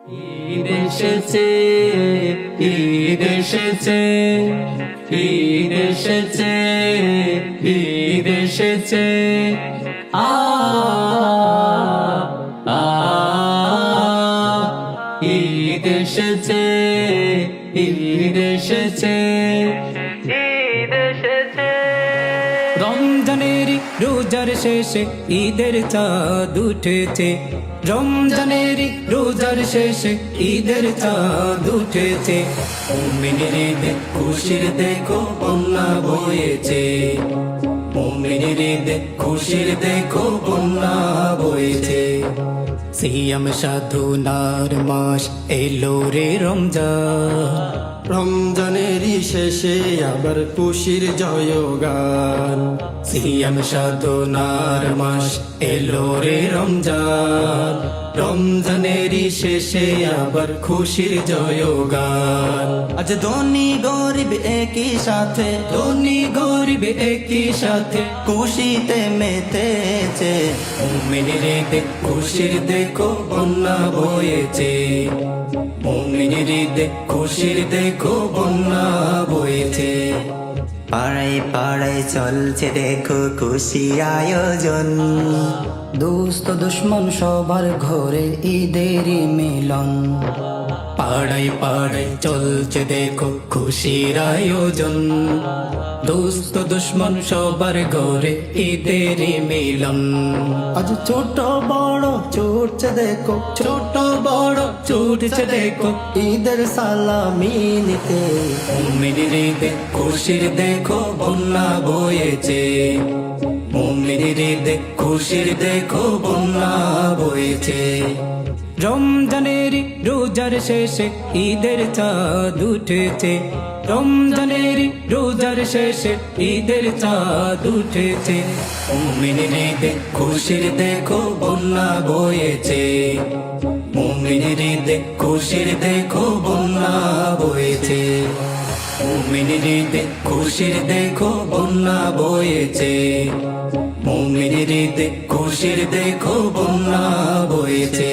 ঈদ এসেছে, ঈদ এসেছে, ঈদ এসেছে, ঈদ এসেছে। আ আ ঈদ এসেছে, ঈদ এসেছে, ঈদ এসেছে। রমজানের রোজার শেষে ঈদের চাঁদ উঠেছে, রমজানের রোজার শেষে ঈদের চাঁদ উঠেছে। মুমিনের ঈদ খুশির দেখো বন্যা বয়েছে, মুমিনের ঈদ খুশির দেখো বন্যা বয়েছে। সিয়াম সাধনার মাস এলো রে রমজান, রমজানেরই শেষে আবার খুশির জয়গান। সিয়াম সাধনার মাস এলো রে রমজান, রমজানেরই শেষে আবার খুশির জয়গান। আজ ধনী গরিব একই সাথে, ধনী গরিব একই সাথে খুশিতে মেতেছে। মুমিনের ঈদ খুশির দেখো বন্যা বয়েছে, মুমিনের ঈদ খুশির দেখো বন্যা বয়েছে। পাড়ায় পাড়ায় চলছে দেখো খুশি আয়োজন, দোস্ত দুশ্মন সবার ঘরে ঈদেরই মিলন। পাড়ায় পাড়ায় চলছে দেখো খুশির আয়োজন, দোস্ত দুশ্মন সবার ঘরে ঈদেরই মিলন। আজ ছোট বড় ছুটছে দেখো, ছোট বড় ছুটছে দেখো ঈদের সালামি নিতে। মুমিনের ঈদ খুশির দেখো বন্যা বয়েছে, মুমিনের ঈদ খুশির দেখো বন্যা বয়েছে। রমজানের রোজার শেষে ঈদের চাঁদ উঠেছে, রমজানের রোজার শেষে ঈদের চাঁদ উঠেছে। মুমিনের ঈদ খুশির দেখো বন্যা বয়েছে, মুমিনের ঈদ খুশির দেখো বন্যা বয়েছে। মুমিনের ঈদ খুশির দেখো বন্যা বয়েছে, মুমিনের ঈদ খুশির দেখো বন্যা বয়েছে।